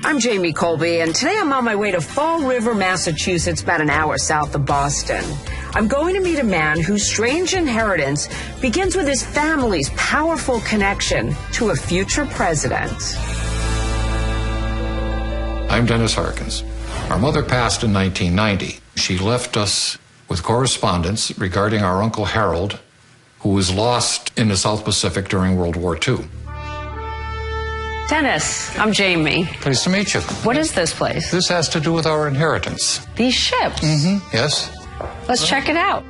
I'm Jamie Colby, and today I'm on my way to Fall River, Massachusetts, about an hour south of Boston. I'm going to meet a man whose strange inheritance begins with his family's powerful connection to a future president. I'm Dennis Harkins. Our mother passed in 1990. She left us with correspondence regarding our Uncle Harold, who was lost in the South Pacific during World War II. Dennis, I'm Jamie. Pleased to meet you. What is this place? This has to do with our inheritance. These ships? Yes. Let's check it out.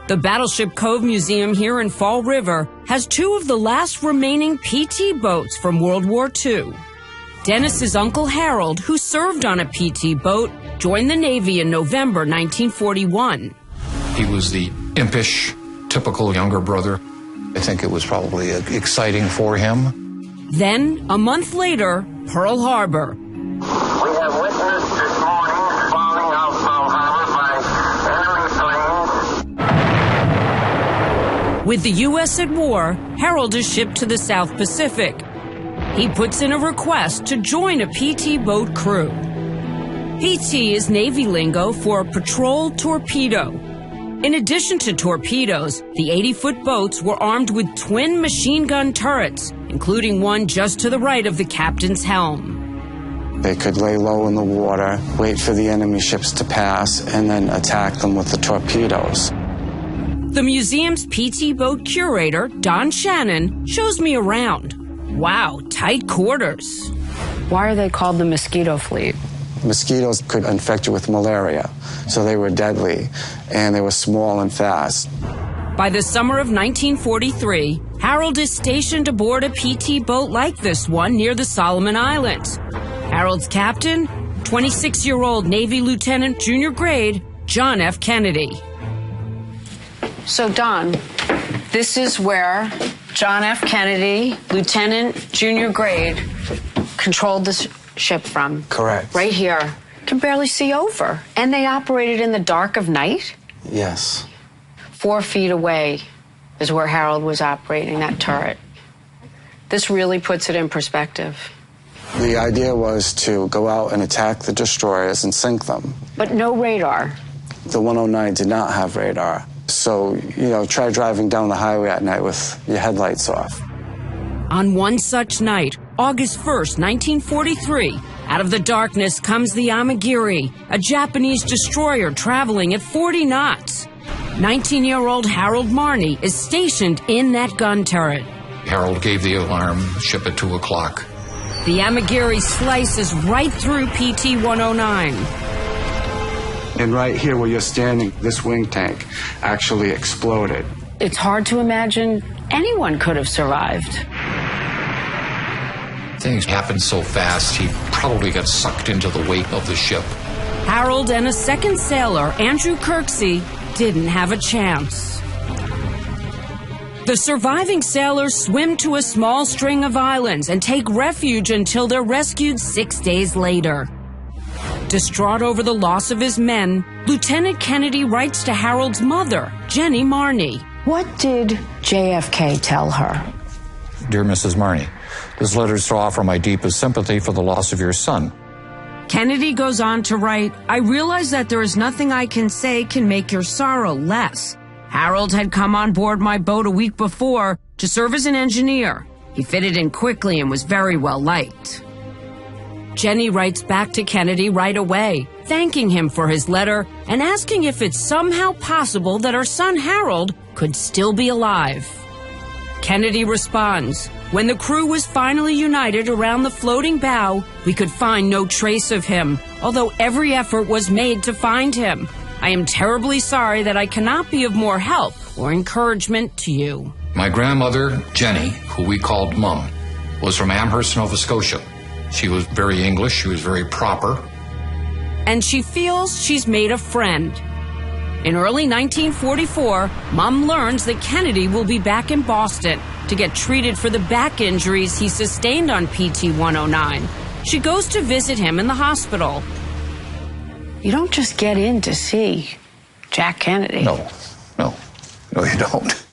The Battleship Cove Museum here in Fall River has two of the last remaining PT boats from World War II. Dennis's Uncle Harold, who served on a PT boat, joined the Navy in November 1941. He was the impish, typical younger brother. I think it was probably exciting for him. Then, a month later, Pearl Harbor. We have witnessed this morning falling out Pearl Harbor by enemy planes. With the U.S. at war, Harold is shipped to the South Pacific. He puts in a request to join a PT boat crew. PT is Navy lingo for patrol torpedo. In addition to torpedoes, the 80-foot boats were armed with twin machine gun turrets, including one just to the right of the captain's helm. They could lay low in the water, wait for the enemy ships to pass, and then attack them with the torpedoes. The museum's PT boat curator, Don Shannon, shows me around. Wow, tight quarters. Why are they called the Mosquito Fleet? Mosquitoes could infect you with malaria, so they were deadly, and they were small and fast. By the summer of 1943, Harold is stationed aboard a PT boat like this one near the Solomon Islands. Harold's captain, 26-year-old Navy Lieutenant Junior Grade John F. Kennedy. So, Don, this is where John F. Kennedy, Lieutenant Junior Grade, controlled this ship from. Correct. Right here. Can barely see over. And they operated in the dark of night? Yes. 4 feet away is where Harold was operating that turret. This really puts it in perspective. The idea was to go out and attack the destroyers and sink them. But no radar. The 109 did not have radar. So, try driving down the highway at night with your headlights off. On one such night, August 1st, 1943, out of the darkness comes the Amagiri, a Japanese destroyer traveling at 40 knots. 19-year-old Harold Marney is stationed in that gun turret. Harold gave the alarm, ship at 2 o'clock. The Amagiri slices right through PT-109. And right here where you're standing, this wing tank actually exploded. It's hard to imagine anyone could have survived. Things happened so fast, he probably got sucked into the weight of the ship. Harold and a second sailor, Andrew Kirksey, didn't have a chance. The surviving sailors swim to a small string of islands and take refuge until they're rescued 6 days later. Distraught over the loss of his men, Lieutenant Kennedy writes to Harold's mother, Jenny Marney. What did JFK tell her? Dear Mrs. Marney, this letter is to offer my deepest sympathy for the loss of your son. Kennedy goes on to write, I realize that there is nothing I can say can make your sorrow less. Harold had come on board my boat a week before to serve as an engineer. He fitted in quickly and was very well liked. Jenny writes back to Kennedy right away, thanking him for his letter and asking if it's somehow possible that her son Harold could still be alive. Kennedy responds, when the crew was finally united around the floating bow, we could find no trace of him, although every effort was made to find him. I am terribly sorry that I cannot be of more help or encouragement to you. My grandmother, Jenny, who we called Mum, was from Amherst, Nova Scotia. She was very English, she was very proper. And she feels she's made a friend. In early 1944, Mom learns that Kennedy will be back in Boston to get treated for the back injuries he sustained on PT-109. She goes to visit him in the hospital. You don't just get in to see Jack Kennedy. No, you don't.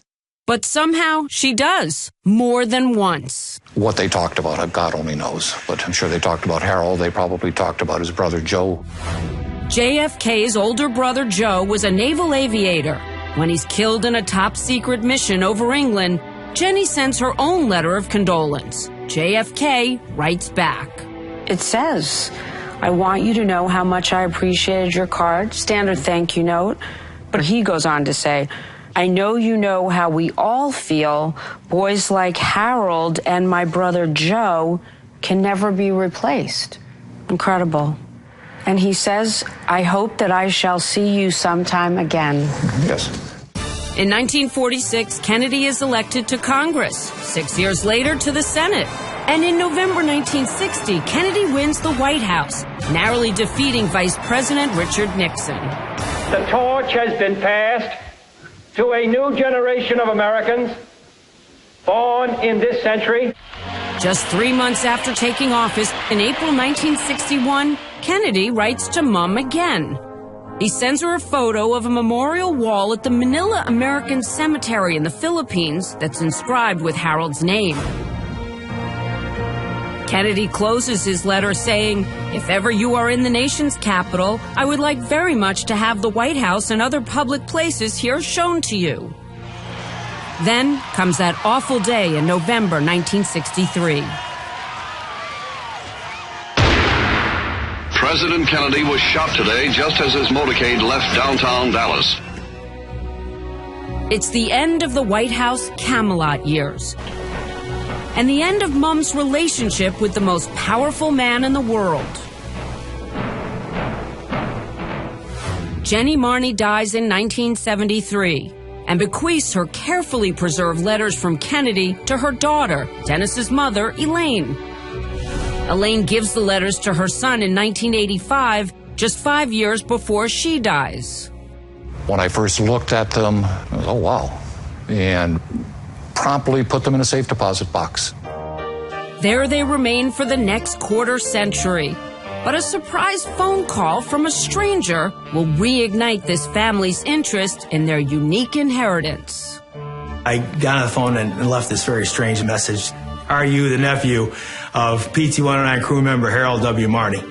But somehow she does, more than once. What they talked about, God only knows. But I'm sure they talked about Harold. They probably talked about his brother Joe. JFK's older brother Joe was a naval aviator. When he's killed in a top-secret mission over England, Jenny sends her own letter of condolence. JFK writes back. It says, I want you to know how much I appreciated your card, standard thank you note. But he goes on to say, I know you know how we all feel. Boys like Harold and my brother Joe can never be replaced. Incredible. And he says, I hope that I shall see you sometime again. Yes. In 1946, Kennedy is elected to Congress. 6 years later, to the Senate. And in November 1960, Kennedy wins the White House, narrowly defeating Vice President Richard Nixon. The torch has been passed to a new generation of Americans born in this century. Just 3 months after taking office, in April 1961, Kennedy writes to Mom again. He sends her a photo of a memorial wall at the Manila American Cemetery in the Philippines that's inscribed with Harold's name. Kennedy closes his letter saying, if ever you are in the nation's capital, I would like very much to have the White House and other public places here shown to you. Then comes that awful day in November 1963. President Kennedy was shot today just as his motorcade left downtown Dallas. It's the end of the White House Camelot years. And the end of Mom's relationship with the most powerful man in the world. Jenny Marney dies in 1973 and bequeaths her carefully preserved letters from Kennedy to her daughter, Dennis's mother, Elaine. Elaine gives the letters to her son in 1985, just 5 years before she dies. When I first looked at them, I was, oh, wow. And promptly put them in a safe deposit box. There they remain for the next quarter century. But a surprise phone call from a stranger will reignite this family's interest in their unique inheritance. I got on the phone and left this very strange message. Are you the nephew of PT-109 crew member Harold W. Marney?